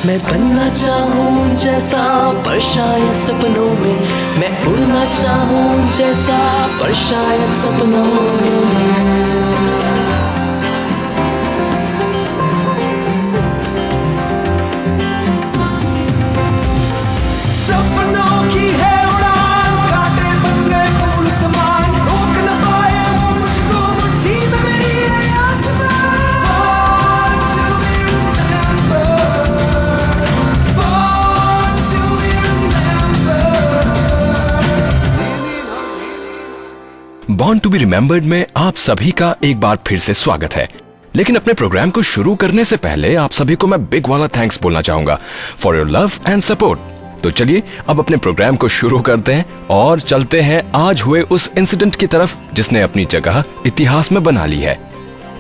मैं बनना चाहूँ जैसा पर शायद सपनों में, मैं उड़ना चाहूँ जैसा पर शायद सपनों में। बॉर्न टू बी रिमेम्बर्ड में आप सभी का एक बार फिर से स्वागत है। लेकिन अपने प्रोग्राम को शुरू करने से पहले आप सभी को मैं बिग वाला थैंक्स बोलना चाहूंगा for your love and support. तो चलिए अब अपने प्रोग्राम को शुरू करते हैं और चलते हैं आज हुए उस इंसिडेंट की तरफ जिसने अपनी जगह इतिहास में बना ली है।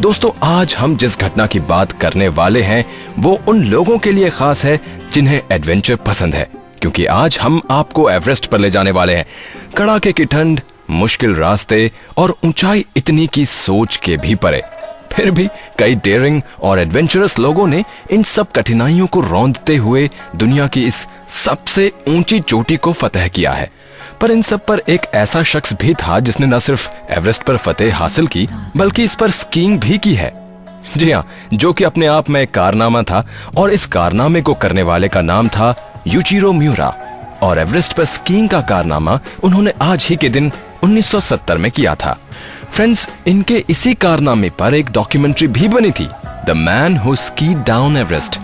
दोस्तों, आज हम जिस घटना की बात करने वाले हैं वो उन लोगों के लिए खास है जिन्हें एडवेंचर पसंद है, क्योंकि आज हम आपको एवरेस्ट पर ले जाने वाले हैं। कड़ाके की ठंड, मुश्किल रास्ते और ऊंचाई इतनी की सोच के भी परे, फिर भी कई डेयरिंग और एडवेंचरस लोगों ने इन सब कठिनाइयों को रौंदते हुए दुनिया की इस सबसे ऊंची चोटी को फतह किया है। पर इन सब पर एक ऐसा शख्स भी था जिसने न सिर्फ एवरेस्ट पर फतेह हासिल की बल्कि इस पर स्कीइंग भी की है। जी हाँ, जो कि अपने आप में एक कारनामा था और इस कारनामे को करने वाले का नाम था यूचिरो मियुरा। और एवरेस्ट पर स्कीइंग का कारनामा उन्होंने आज ही के दिन 1970 में किया था। फ्रेंड्स, इनके इसी कारनामे पर एक डॉक्यूमेंट्री भी बनी थी, the man who स्कीड down Everest,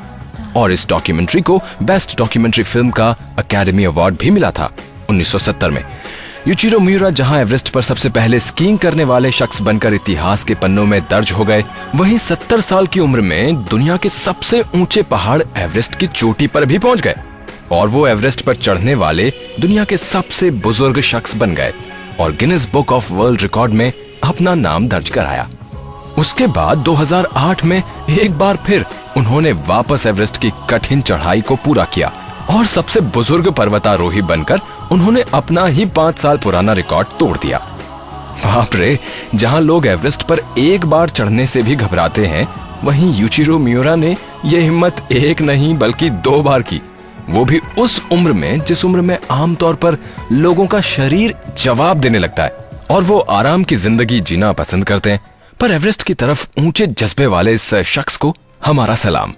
और इस डॉक्यूमेंट्री को बेस्ट डॉक्यूमेंट्री फिल्म का अकेडमी अवार्ड भी मिला था 1970 में। यूचिरो मियुरा जहां एवरेस्ट पर सबसे पहले स्कीइंग करने वाले शख्स बनकर इतिहास के पन्नों में दर्ज हो गए, वहीं 70 साल की उम्र में दुनिया के सबसे ऊंचे पहाड़ एवरेस्ट की चोटी पर भी पहुंच गए और वो एवरेस्ट पर चढ़ने वाले दुनिया के सबसे बुजुर्ग शख्स बन गए और Guinness book of world record में अपना नाम दर्ज कराया। उसके बाद 2008 में एक बार फिर उन्होंने वापस एवरेस्ट की कठिन चढ़ाई को पूरा किया और सबसे बुजुर्ग पर्वतारोही बनकर उन्होंने अपना ही 5 साल पुराना रिकॉर्ड तोड़ दिया। बाप रे, जहां लोग एवरेस्ट पर एक बार चढ़ने से भी घबराते हैं, वहीं यूचिरो मियुरा ने यह हिम्मत एक नहीं बल्कि 2 बार की, वो भी उस उम्र में जिस उम्र में आमतौर पर लोगों का शरीर जवाब देने लगता है और वो आराम की जिंदगी जीना पसंद करते हैं। पर एवरेस्ट की तरफ ऊंचे जज्बे वाले इस शख्स को हमारा सलाम।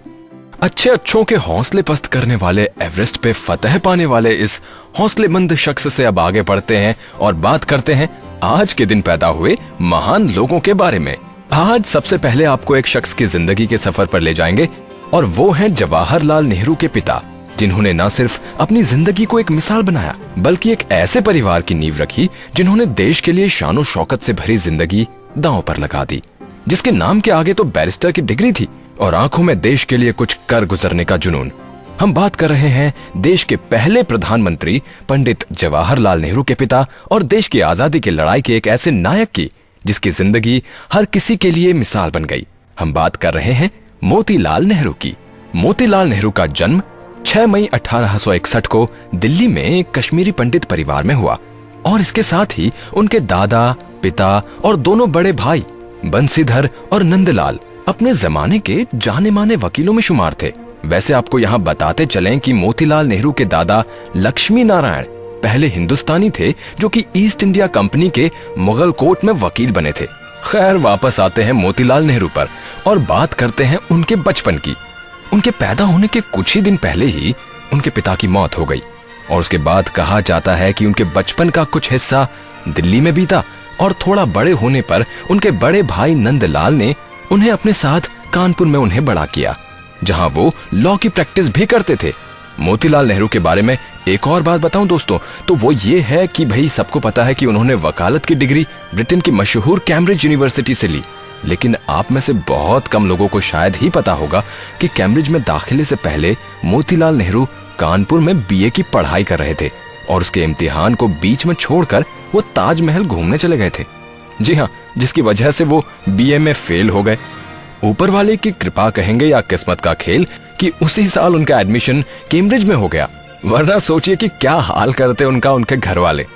अच्छों के हौसले पस्त करने वाले एवरेस्ट पे फतह पाने वाले इस हौसलेमंद शख्स से अब आगे बढ़ते हैं और बात करते हैं आज के दिन पैदा हुए महान लोगों के बारे में। आज सबसे पहले आपको एक शख्स की जिंदगी के सफर पर ले जाएंगे और वो हैं जवाहरलाल नेहरू के पिता, जिन्होंने न सिर्फ अपनी जिंदगी को एक मिसाल बनाया बल्कि एक ऐसे परिवार की नींव रखी जिन्होंने देश के लिए शानो शौकत से भरी जिंदगी दांव पर लगा दी, जिसके नाम के आगे तो बैरिस्टर की डिग्री थी और आंखों में देश के लिए कुछ कर गुजरने का जुनून। हम बात कर रहे हैं देश के पहले प्रधानमंत्री पंडित जवाहरलाल नेहरू के पिता और देश की आजादी की लड़ाई के एक ऐसे नायक की जिसकी जिंदगी हर किसी के लिए मिसाल बन गई। हम बात कर रहे हैं मोतीलाल नेहरू की। मोतीलाल नेहरू का जन्म 6 मई 1861 को दिल्ली में एक कश्मीरी पंडित परिवार में हुआ और इसके साथ ही उनके दादा, पिता और दोनों बड़े भाई बंसीधर और नंदलाल अपने जमाने के जाने माने वकीलों में शुमार थे। वैसे आपको यहाँ बताते चलें कि मोतीलाल नेहरू के दादा लक्ष्मी नारायण पहले हिंदुस्तानी थे जो कि ईस्ट इंडिया कंपनी के मुगल कोर्ट में वकील बने थे। खैर, वापस आते हैं मोतीलाल नेहरू पर और बात करते हैं उनके बचपन की। उनके पैदा होने के कुछ ही दिन पहले ही उनके पिता की मौत हो गई और उसके बाद कहा जाता है कि उनके बचपन का कुछ हिस्सा दिल्ली में बीता और थोड़ा बड़े होने पर उनके बड़े भाई नंदलाल ने उन्हें अपने साथ कानपुर में उन्हें बड़ा किया, जहां वो लॉ की प्रैक्टिस भी करते थे। मोतीलाल नेहरू के बारे में एक और बात बताऊं दोस्तों, तो वो ये है कि भाई सबको पता है कि उन्होंने वकालत की डिग्री ब्रिटेन की मशहूर कैम्ब्रिज यूनिवर्सिटी से ली, लेकिन आप में से बहुत कम लोगों को शायद ही पता होगा कि कैम्ब्रिज में दाखिले से पहले मोतीलाल नेहरू कानपुर में बीए की पढ़ाई कर रहे थे और उसके इम्तिहान को बीच में छोड़कर वो ताजमहल घूमने चले गए थे। जी हाँ, जिसकी वजह से वो बीए में फेल हो गए। ऊपर वाले की कृपा कहेंगे या किस्मत का खेल कि उसी साल उनका एडमिशन कैम्ब्रिज में हो गया, वरना सोचिए कि क्या हाल करते उनके घर वाले।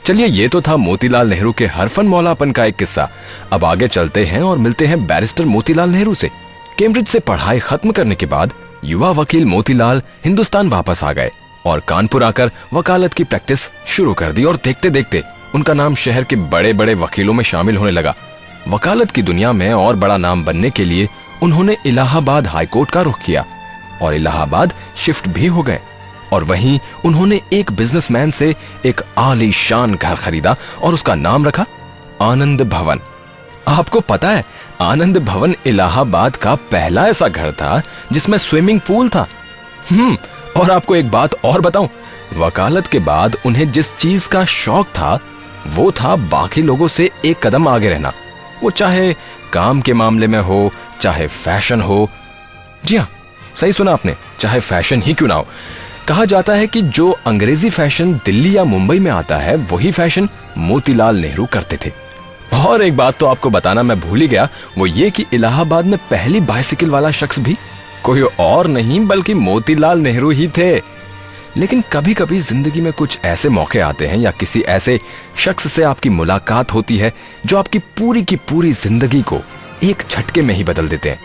चलिए, ये तो था मोतीलाल नेहरू के हरफन मौलापन का एक किस्सा। अब आगे चलते हैं और मिलते हैं बैरिस्टर मोतीलाल नेहरू से। कैम्ब्रिज से पढ़ाई खत्म करने के बाद युवा वकील मोतीलाल हिंदुस्तान वापस आ गए और कानपुर आकर वकालत की प्रैक्टिस शुरू कर दी। और देखते देखते उनका नाम शहर के बड़े बड़े वकीलों में शामिल होने लगा। वकालत की दुनिया में और बड़ा नाम बनने के लिए उन्होंने इलाहाबाद हाईकोर्ट का रुख किया और इलाहाबाद शिफ्ट भी हो गए। और वहीं उन्होंने एक बिजनेसमैन से एक आलीशान घर खरीदा और उसका नाम रखा आनंद भवन। आपको पता है, आनंद भवन इलाहाबाद का पहला ऐसा घर था जिसमें स्विमिंग पूल था। और आपको एक बात और बताऊं, वकालत के बाद उन्हें जिस चीज का शौक था वो था बाकी लोगों से एक कदम आगे रहना। वो चाहे काम के मामले में हो, चाहे फैशन हो। जी हाँ, सही सुना आपने, चाहे फैशन ही क्यों ना हो। कहा जाता है कि जो अंग्रेजी फैशन दिल्ली या मुंबई में आता है वही फैशन मोतीलाल नेहरू करते थे। और एक बात तो आपको बताना मैं भूल ही गया, वो ये कि इलाहाबाद में पहली बाइसिकल वाला शख्स भी कोई और नहीं बल्कि मोतीलाल नेहरू ही थे। लेकिन कभी कभी जिंदगी में कुछ ऐसे मौके आते हैं या किसी ऐसे शख्स से आपकी मुलाकात होती है जो आपकी पूरी की पूरी जिंदगी को एक झटके में ही बदल देते हैं।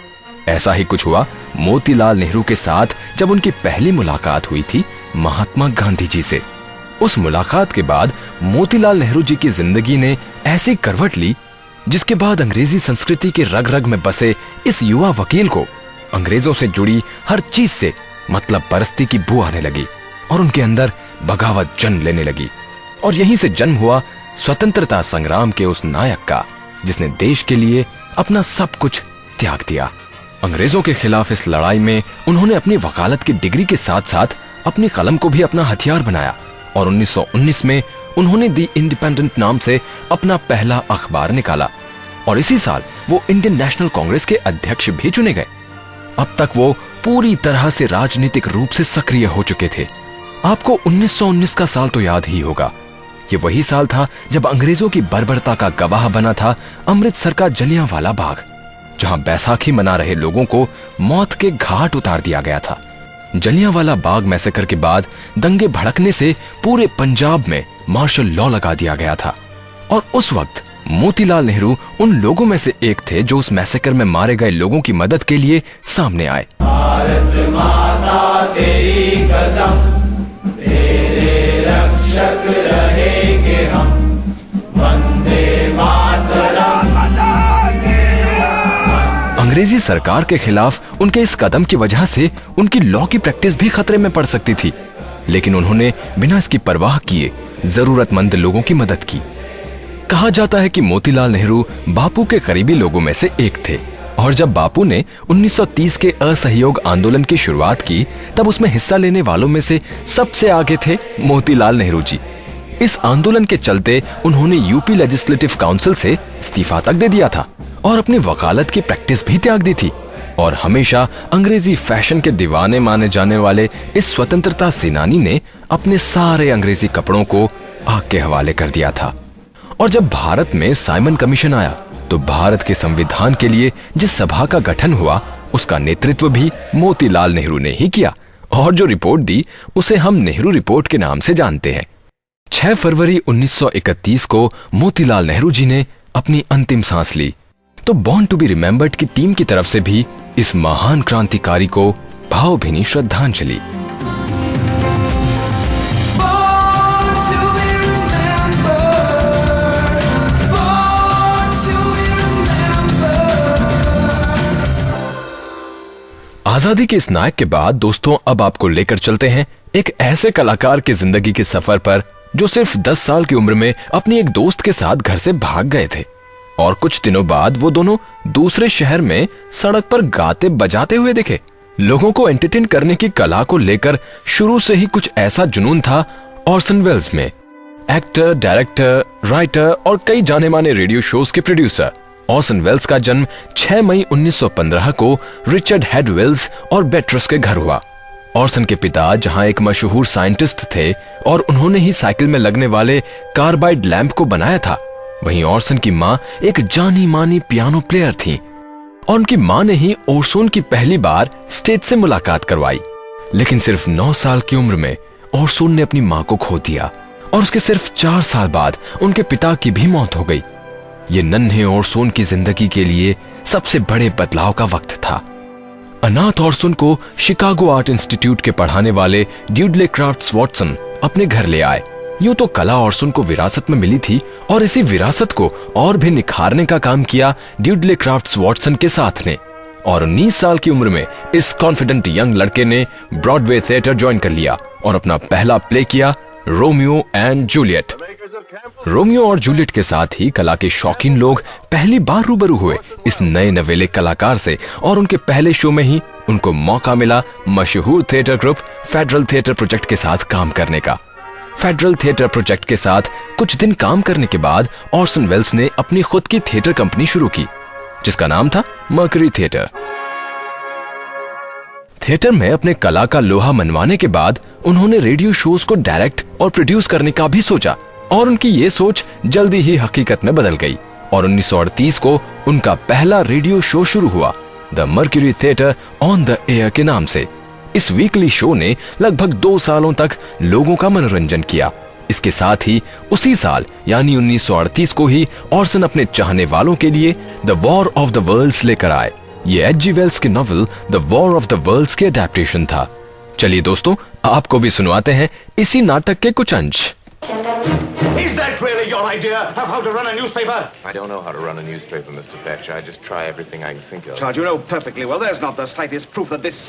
ऐसा ही कुछ हुआ मोतीलाल नेहरू के साथ जब उनकी पहली मुलाकात हुई थी महात्मा गांधी जी से। उस मुलाकात के बाद मोतीलाल नेहरू जी की जिंदगी ने ऐसी करवट ली जिसके बाद अंग्रेजी संस्कृति के रग रग में बसे इस युवा वकील को अंग्रेजों से जुड़ी हर चीज से मतलब परस्ती की बू आने लगी और उनके अंदर बगावत जन्म लेने लगी। और यहीं से जन्म हुआ स्वतंत्रता संग्राम के उस नायक का जिसने देश के लिए अपना सब कुछ त्याग दिया। अंग्रेजों के खिलाफ इस लड़ाई में उन्होंने अपनी वकालत की डिग्री के साथ साथ अपनी कलम को भी अपना हथियार बनाया और 1919 में उन्होंने दी इंडिपेंडेंट नाम से अपना पहला अखबार निकाला और इसी साल वो इंडियन नेशनल कांग्रेस के अध्यक्ष भी चुने गए। अब तक वो पूरी तरह से राजनीतिक रूप से सक्रिय हो चुके थे। आपको 1919 का साल तो याद ही होगा। ये वही साल था जब अंग्रेजों की बर्बरता का गवाह बना था अमृतसर का जलियांवाला बाग, जहां बैसाखी मना रहे लोगों को मौत के घाट उतार दिया गया था। जलियांवाला बाग मैसेकर के बाद दंगे भड़कने से पूरे पंजाब में मार्शल लॉ लगा दिया गया था और उस वक्त मोतीलाल नेहरू उन लोगों में से एक थे जो उस मैसेकर में मारे गए लोगों की मदद के लिए सामने आए। भारत माता तेरी कसम, तेरे रक्षक रहेंगे हम, वंदे मातरम। अंग्रेजी सरकार के खिलाफ उनके इस कदम की वजह से उनकी लॉ की प्रैक्टिस भी खतरे में पड़ सकती थी, लेकिन उन्होंने बिना इसकी परवाह किए जरूरतमंद लोगों की मदद की। कहा जाता है कि मोतीलाल नेहरू बापू के करीबी लोगों में से एक थे और जब बापू ने 1930 के असहयोग आंदोलन की शुरुआत की तब उसमें हिस्सा लेने वालों में से सबसे आगे थे मोतीलाल नेहरू जी। इस आंदोलन के चलते उन्होंने यूपी लेजिस्लेटिव काउंसिल से इस्तीफा तक दे दिया था और अपनी वकालत की प्रैक्टिस भी त्याग दी थी और हमेशा अंग्रेजी फैशन के दीवाने माने जाने वाले इस स्वतंत्रता सेनानी ने अपने सारे अंग्रेजी कपड़ों को आग के हवाले कर दिया था। और जब भारत में साइमन कमीशन आया तो भारत के संविधान के लिए जिस सभा का गठन हुआ उसका नेतृत्व भी मोतीलाल नेहरू ने ही किया और जो रिपोर्ट दी उसे हम नेहरू रिपोर्ट के नाम से जानते हैं। 6 फरवरी 1931 को मोतीलाल नेहरू जी ने अपनी अंतिम सांस ली। तो बॉर्न टू बी रिमेंबर्ड की टीम की तरफ से भी इस महान क्रांतिकारी को भावभीनी श्रद्धांजलि। आजादी के इस नायक के बाद दोस्तों अब आपको लेकर चलते हैं एक ऐसे कलाकार की जिंदगी के सफर पर जो सिर्फ 10 साल की उम्र में अपनी एक दोस्त के साथ घर से भाग गए थे और कुछ दिनों बाद वो दोनों दूसरे शहर में सड़क पर गाते बजाते हुए दिखे। लोगों को एंटरटेन करने की कला को लेकर शुरू से ही कुछ ऐसा जुनून था ऑर्सन वेल्स में। एक्टर, डायरेक्टर, राइटर और कई जाने माने रेडियो शोज के प्रोड्यूसर ऑर्सन वेल्स का जन्म 6 मई 1915 को रिचर्ड हेड वेल्स और बेट्रस के घर हुआ। ऑर्सन के पिता जहां एक मशहूर साइंटिस्ट थे और उन्होंने ही साइकिल में लगने वाले कार्बाइड लैंप को बनाया था, वहीं ऑर्सन की मां एक जानी मानी पियानो प्लेयर थी और उनकी मां ने ही ऑर्सन की पहली बार स्टेज से मुलाकात करवाई। लेकिन सिर्फ 9 साल की उम्र में ऑर्सन ने अपनी मां को खो दिया और उसके सिर्फ 4 साल बाद उनके पिता की भी मौत हो गई। ये नन्हे ऑर्सन की जिंदगी के लिए सबसे बड़े बदलाव का वक्त था। अनाथ ऑर्सन को शिकागो आर्ट इंस्टीट्यूट के पढ़ाने वाले ड्यूडले क्राफ्ट्स वॉटसन अपने घर ले आए। यूं तो कला ऑर्सन को विरासत में मिली थी और इसी विरासत को और भी निखारने का काम किया ड्यूडले क्राफ्ट्स वॉटसन के साथ ने। और 19 साल की उम्र में इस कॉन्फिडेंट यंग लड़के ने ब्रॉडवे थिएटर ज्वाइन कर लिया और अपना पहला प्ले किया, रोमियो एंड जूलियट। रोमियो और जूलियट के साथ ही कला के शौकीन लोग पहली बार रूबरू हुए इस नए नवेले कलाकार से, और उनके पहले शो में ही उनको मौका मिला मशहूर theatre group federal theatre project के साथ काम करने का। फेडरल थिएटर प्रोजेक्ट के साथ कुछ दिन काम करने के बाद ऑर्सन वेल्स ने अपनी खुद की थिएटर कंपनी शुरू की, जिसका नाम था मर्करी थिएटर। थिएटर में अपने कला का लोहा मनवाने के बाद उन्होंने रेडियो शोज को डायरेक्ट और प्रोड्यूस करने का भी सोचा, और उनकी ये सोच जल्दी ही हकीकत में बदल गई और 1938 को उनका पहला रेडियो शो शुरू हुआ, the mercury theatre on the air के नाम से। इस वीकली शो ने लगभग 2 सालों तक लोगों का मनोरंजन किया। इसके साथ ही उसी साल यानी 1938 को ही ऑर्सन अपने चाहने वालों के लिए the war of the worlds लेकर आए। ये एच.जी. वेल्स के novel the war of the worlds के अडैप्टेशन था। चलिए दोस्तों, आपको भी सुनवाते हैं इसी नाटक के कुछ अंश। Is that really your idea of how to run a newspaper? I don't know how to run a newspaper, Mr. Thatcher. I just try everything I can think of. Charge, you know perfectly well there's not the slightest proof that this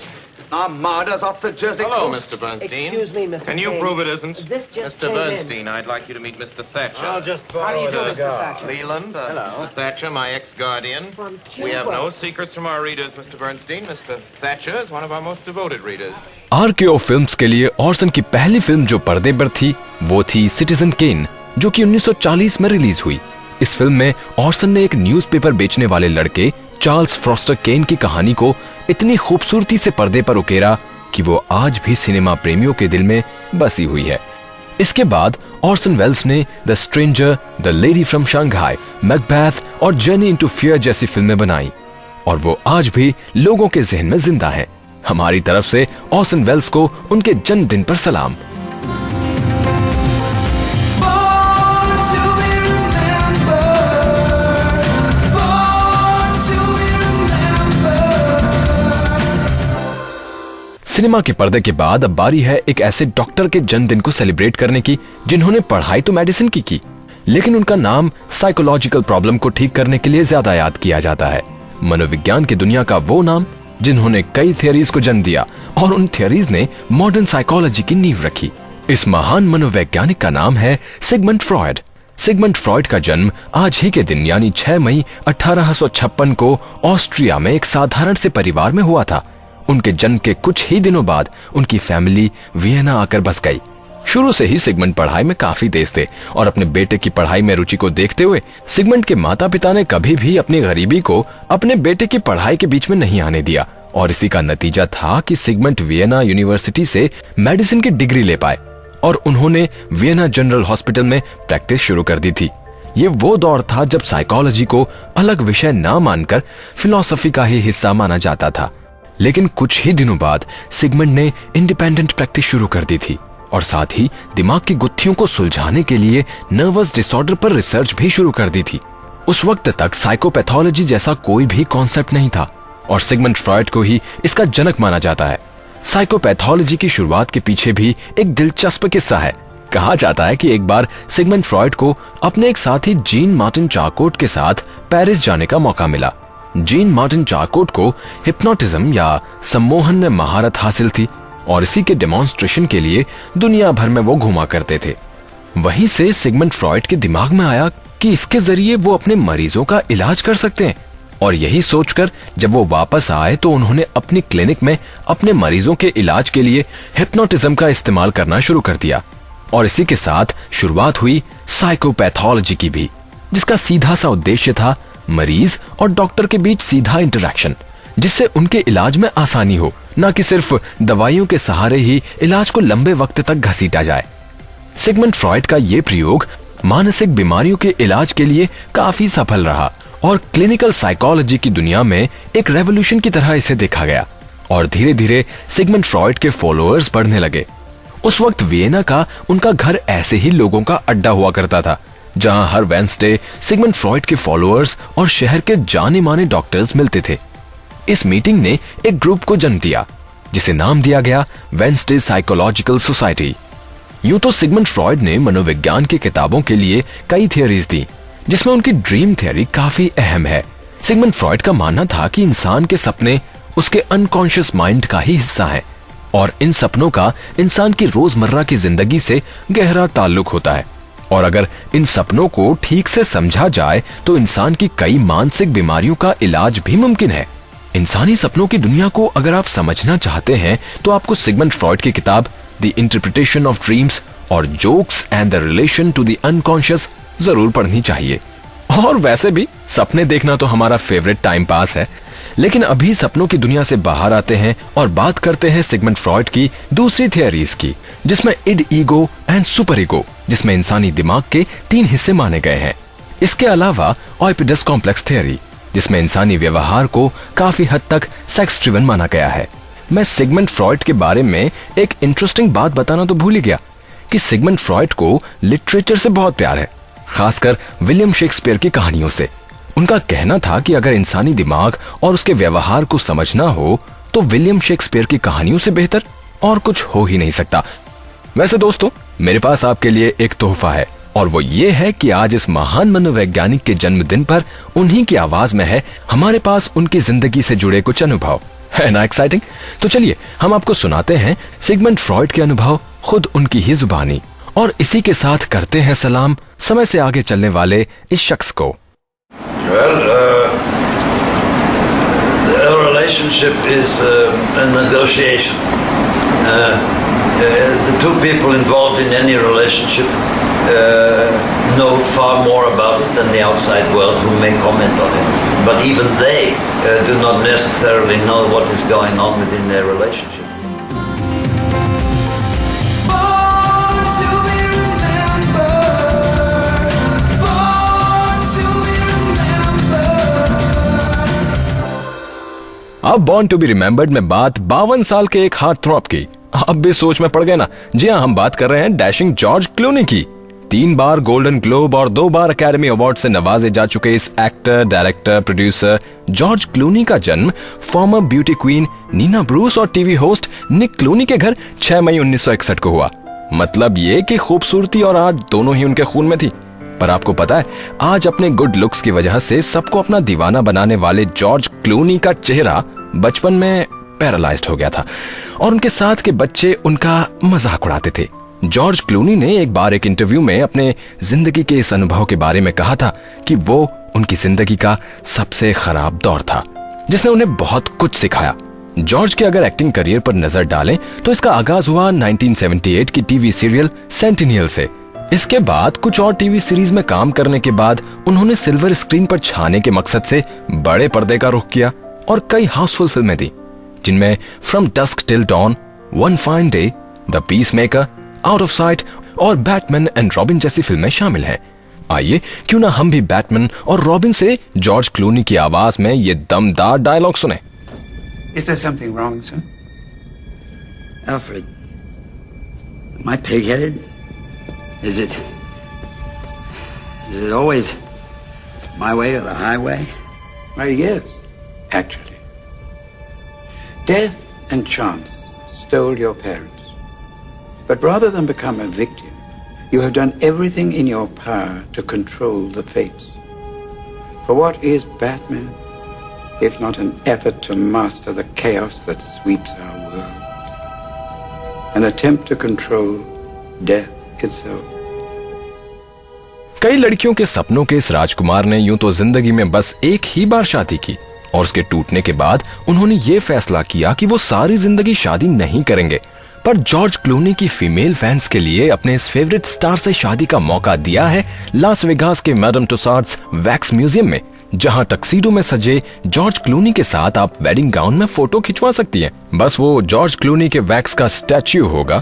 Armada's off the Jersey Hello, coast. Mr. Bernstein. Excuse me, Mr. Can you Kane. prove it isn't? This just Mr. came Bernstein, I'd like you to meet Mr. Thatcher. I'll just How do you do, borrow Mr. Thatcher? Leland, Mr. Thatcher, my ex-guardian. From We have Cuba. no secrets from our readers, Mr. Bernstein. Mr. Thatcher is one of our most devoted readers. RKO films के लिए Orson की पहली film जो पर्दे पर थी वो थी सिटीजन केन, जो कि 1940 में रिलीज हुई। इस फिल्म में ऑर्सन ने एक न्यूज़पेपर बेचने वाले लड़के चार्ल्स फ्रॉस्टर केन की कहानी को इतनी खूबसूरती से पर्दे पर उकेरा कि वो आज भी सिनेमा प्रेमियों के दिल में बसी हुई है। इसके बाद ऑर्सन वेल्स ने the stranger, the lady from Shanghai, Macbeth और जर्नी इनटू फियर जैसी फिल्में बनाई, और वो आज भी लोगों के जहन में जिंदा है। हमारी तरफ से ऑर्सन वेल्स को उनके जन्मदिन पर सलाम। सिनेमा के पर्दे के बाद अब बारी है एक ऐसे डॉक्टर के जन्मदिन को सेलिब्रेट करने की जिन्होंने पढ़ाई तो मेडिसिन की, लेकिन उनका नाम साइकोलॉजिकल प्रॉब्लम को ठीक करने के लिए ज्यादा याद किया जाता है। मनोविज्ञान की दुनिया का वो नाम जिन्होंने कई थियरीज को जन्म दिया और उन थियरीज ने मॉडर्न साइकोलॉजी की नींव रखी। इस महान मनोवैज्ञानिक का नाम है सिगमंड फ्रॉयड। सिगमंड फ्रॉयड का जन्म आज ही के दिन यानी 6 मई 1856 को ऑस्ट्रिया में एक साधारण से परिवार में हुआ था। उनके जन्म के कुछ ही दिनों बाद उनकी फैमिली वियना आकर बस गई। शुरू से ही सिगमंड पढ़ाई में काफी तेज थे और अपने बेटे की पढ़ाई में रुचि को देखते हुए सिगमंड के माता पिता ने कभी भी अपनी गरीबी को अपने बेटे की पढ़ाई के बीच में नहीं आने दिया, और इसी का नतीजा था कि सिगमंड वियना यूनिवर्सिटी से मेडिसिन की डिग्री ले पाए और उन्होंने वियना जनरल हॉस्पिटल में प्रैक्टिस शुरू कर दी थी। ये वो दौर था जब साइकोलॉजी को अलग विषय ना मानकर फिलॉसफी का ही हिस्सा माना जाता था। लेकिन कुछ ही दिनों बाद सिगमंड ने इंडिपेंडेंट प्रैक्टिस शुरू कर दी थी और साथ ही दिमाग की गुत्थियों को सुलझाने के लिए नर्वस डिसऑर्डर पर रिसर्च भी शुरू कर दी थी। उस वक्त तक साइकोपैथोलॉजी जैसा कोई भी कॉन्सेप्ट नहीं था और सिगमंड फ्रॉयड को ही इसका जनक माना जाता है। साइकोपैथोलॉजी की शुरुआत के पीछे भी एक दिलचस्प किस्सा है। कहा जाता है कि एक बार सिगमंड फ्रॉयड को अपने एक साथी जीन मार्टिन चारकोट के साथ पेरिस जाने का मौका मिला। जीन मार्टिन चारकोट को हिप्नोटिज्म या सम्मोहन में महारत हासिल थी और इसी के डेमोन्स्ट्रेशन के लिए दुनिया भर में वो घुमा करते थे। वहीं से सिगमंड फ्रॉयड के दिमाग में आया कि इसके जरिए वो अपने मरीजों का इलाज कर सकते हैं, और यही सोचकर जब वो वापस आए तो उन्होंने अपनी क्लिनिक में अपने मरीजों के इलाज के लिए हिप्नोटिज्म का इस्तेमाल करना शुरू कर दिया। और इसी के साथ शुरुआत हुई साइकोपैथोलॉजी की भी, जिसका सीधा सा उद्देश्य था मरीज और डॉक्टर के बीच सीधा इंटरेक्शन, जिससे उनके इलाज में आसानी हो, न कि सिर्फ दवाइयों के सहारे ही इलाज को लंबे वक्त तक घसीटा जाए। सिगमंड फ्रॉयड का ये प्रयोग मानसिक बीमारियों के इलाज के लिए काफी सफल रहा और क्लिनिकल साइकोलॉजी की दुनिया में एक रेवोल्यूशन की तरह इसे देखा गया और धीरे धीरे सिगमंड फ्रॉयड के फॉलोअर्स बढ़ने लगे। उस वक्त वियना का उनका घर ऐसे ही लोगों का अड्डा हुआ करता था, जहां हर वेडनेसडे सिगमंड फ्रॉयड के फॉलोअर्स और शहर के जाने माने डॉक्टर्स मिलते थे। इस मीटिंग ने एक ग्रुप को जन्म दिया जिसे नाम दिया गया वेंसडे साइकोलॉजिकल सोसाइटी। यूं तो सिगमंड फ्रॉयड ने मनोविज्ञान की किताबों के लिए कई थियरीज दी, जिसमें उनकी ड्रीम थियरी काफी अहम है। सिगमंड फ्रॉयड का मानना था कि इंसान के सपने उसके अनकॉन्शियस माइंड का ही हिस्सा है और इन सपनों का इंसान की रोजमर्रा की जिंदगी से गहरा ताल्लुक होता है, और अगर इन सपनों को ठीक से समझा जाए तो इंसान की कई मानसिक बीमारियों का इलाज भी मुमकिन है। इंसानी सपनों की दुनिया को अगर आप समझना चाहते हैं तो आपको सिगमंड फ्रॉयड की किताब द इंटरप्रिटेशन ऑफ ड्रीम्स और jokes and the relation to the unconscious जरूर पढ़नी चाहिए। और वैसे भी सपने देखना तो हमारा फेवरेट टाइम पास है, लेकिन अभी सपनों की दुनिया से बाहर आते हैं और बात करते हैं सिगमंड फ्रॉयड की दूसरी थियरीज की, जिसमें id, ego and super ego, जिसमें इंसानी दिमाग के 3 हिस्से माने गए हैं। इसके अलावा ओइडिपस कॉम्प्लेक्स थियरी, जिसमें इंसानी व्यवहार को काफी हद तक सेक्स ड्रिवन माना गया है। मैं सिगमंड फ्रॉयड के बारे में एक इंटरेस्टिंग बात बताना तो भूल ही गया कि सिगमंड फ्रॉयड को लिटरेचर से बहुत प्यार है, खासकर विलियम शेक्सपियर की कहानियों से। उनका कहना था कि अगर इंसानी दिमाग और उसके व्यवहार को समझना हो तो विलियम शेक्सपियर की कहानियों से बेहतर और कुछ हो ही नहीं सकता। वैसे दोस्तों, मेरे पास आपके लिए एक तोहफा है, और वो ये है कि आज इस महान मनोवैज्ञानिक के जन्मदिन पर उन्हीं की आवाज में है हमारे पास उनकी जिंदगी से जुड़े कुछ अनुभव। है ना एक्साइटिंग? तो चलिए हम आपको सुनाते हैं सिगमंड फ्रॉयड के अनुभव, खुद उनकी ही जुबानी, और इसी के साथ करते हैं सलाम समय से आगे चलने वाले इस शख्स को। Well, a relationship is a negotiation. The two people involved in any relationship know far more about it than the outside world, who may comment on it. But even they do not necessarily know what is going on within their relationship. अब born to be remembered में बात 52 साल के एक heart थ्रॉप की। अब भी सोच में पड़ गए ना? जी हाँ, हम बात कर रहे हैं डैशिंग जॉर्ज क्लूनी की। 3 बार गोल्डन ग्लोब और 2 बार एकेडमी अवार्ड से नवाजे जा चुके इस actor, director, producer George Clooney का जन्म former beauty queen Nina Bruce और टीवी होस्ट निक क्लूनी के घर 6 मई 1961 को हुआ। मतलब ये कि खूबसूरती और आर्ट दोनों ही उनके खून में थी। पर आपको पता है, आज अपने गुड लुक्स की वजह से सबको अपना दीवाना बनाने वाले जॉर्ज क्लूनी का चेहरा बचपन में पैरालाइज्ड हो गया था और उनके साथ के बच्चे उनका मजाक उड़ाते थे। जॉर्ज क्लूनी ने एक बार एक इंटरव्यू में अपने जिंदगी के इस अनुभव के बारे में कहा था कि वो उनकी जिंदगी का सबसे खराब दौर था, जिसने उन्हें बहुत कुछ सिखाया। जॉर्ज के अगर एक्टिंग करियर पर नजर डालें तो इसका आगाज हुआ 1978 की टीवी सीरियल सेंटिनियल से। इसके बाद कुछ और टीवी सीरीज में काम करने के बाद उन्होंने सिल्वर स्क्रीन पर छाने के मकसद से बड़े पर्दे का रुख किया और कई हाउसफुल फिल्में दी, जिनमें from dusk till dawn, one fine day, the peacemaker, out of sight और बैटमैन एंड रॉबिन जैसी फिल्में शामिल हैं। आइए क्यों ना हम भी बैटमैन और रॉबिन से जॉर्ज क्लूनी की आवाज में ये दमदार डायलॉग सुने। Is there something wrong, sir? Alfred, am I pig-headed? Is it always my way or the highway? Why, yes, actually. Death and chance stole your parents. But rather than become a victim, you have done everything in your power to control the fates. For what is Batman, if not an effort to master the chaos that sweeps our world? An attempt to control death itself. कई लड़कियों के सपनों के इस राजकुमार ने यूं तो जिंदगी में बस एक ही बार शादी की और उसके टूटने के बाद उन्होंने ये फैसला किया कि वो सारी जिंदगी शादी नहीं करेंगे। पर जॉर्ज क्लूनी की फीमेल फैंस के लिए अपने इस फेवरेट स्टार से शादी का मौका दिया है लास वेगास के मैडम टुसाड्स वैक्स म्यूजियम में, जहां टक्सीडो में सजे जॉर्ज क्लूनी के साथ आप वेडिंग गाउन में फोटो खिंचवा सकती हैं। बस वो जॉर्ज क्लूनी के वैक्स का स्टैच्यू होगा।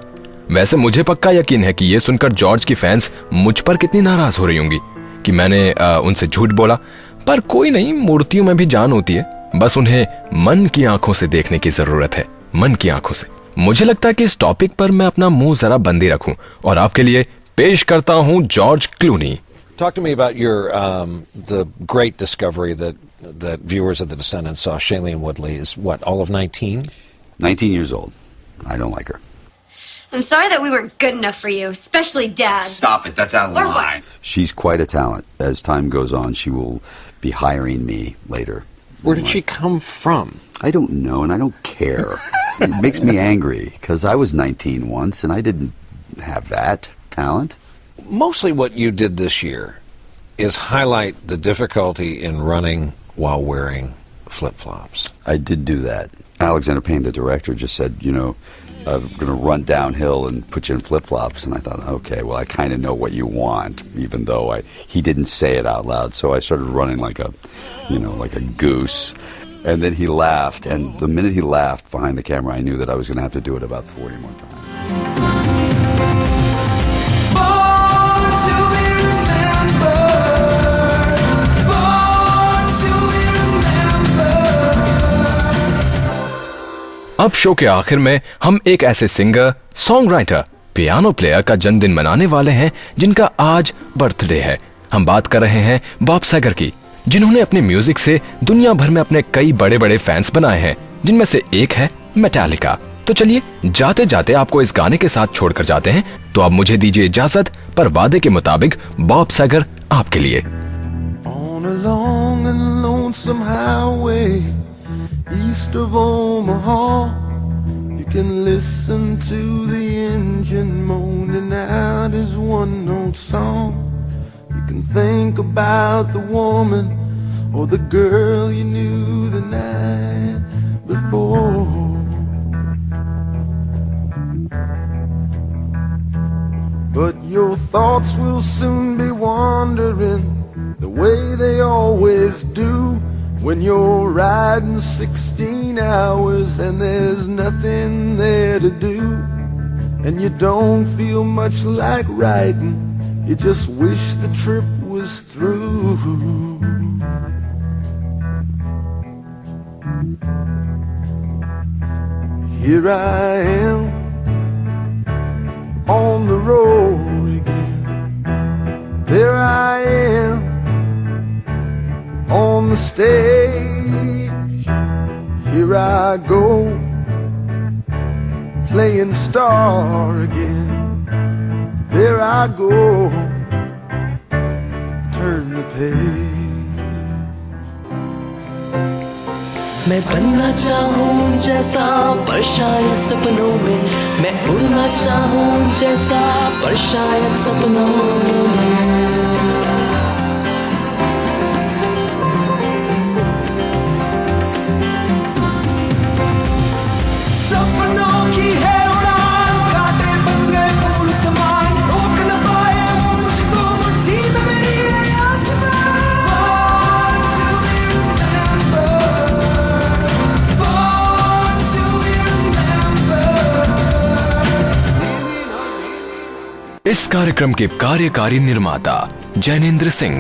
वैसे मुझे पक्का यकीन है कि ये सुनकर जॉर्ज की फैंस मुझ पर कितनी नाराज हो रही होंगी कि मैंने उनसे झूठ बोला, पर कोई नहीं, मूर्तियों में भी जान होती है, बस उन्हें मन की आंखों से देखने की जरूरत है, मन की आंखों से। मुझे लगता है कि इस टॉपिक पर मैं अपना मुंह जरा बंद ही रखूं और आपके लिए पेश करता हूं George Clooney. Talk to me about your the great discovery that that viewers of The Descendants saw Shailene Woodley is what, all of 19? 19 years old. I don't like her. I'm sorry that we weren't good enough for you, especially Dad. Stop it. That's out of Or line. what? She's quite a talent. As time goes on, she will be hiring me later. Where did she come from? I don't know, and I don't care. It makes me angry, because I was 19 once, and I didn't have that talent. Mostly what you did this year is highlight the difficulty in running while wearing flip-flops. I did do that. Alexander Payne, the director, just said, you know, I'm going to run downhill and put you in flip-flops. And I thought, okay, well, I kind of know what you want, even though he didn't say it out loud. So I started running like a goose. And then he laughed. And the minute he laughed behind the camera, I knew that I was going to have to do it about 40 more times. अब show के आखिर में हम एक ऐसे singer, song writer, piano player का जन्मदिन मनाने वाले हैं जिनका आज बर्थडे है। हम बात कर रहे हैं बॉब सैगर की, जिन्होंने अपने म्यूजिक से दुनिया भर में अपने कई बड़े बड़े फैंस बनाए हैं, जिनमें से एक है मेटालिका। तो चलिए जाते जाते आपको इस गाने के साथ छोड़कर जाते हैं। तो अब मुझे दीजिए इजाजत, पर वादे के मुताबिक बॉब सैगर आपके लिए। On a long and lonesome highway east of Omaha, you can listen to the engine moaning out his one-note song. You can think about the woman or the girl you knew the night before. But your thoughts will soon be wandering the way they always do when you're riding 16 hours and there's nothing there to do, and you don't feel much like riding, you just wish the trip was through. Here I am on the road again, there I am on the stage, here I go, playing star again, there I go, turn the page. मैं बनना चाहूँ जैसा पर शायद सपनों में, मैं उड़ना चाहूँ जैसा पर शायद सपनों में। इस कार्यक्रम के कार्यकारी निर्माता जैनेंद्र सिंह,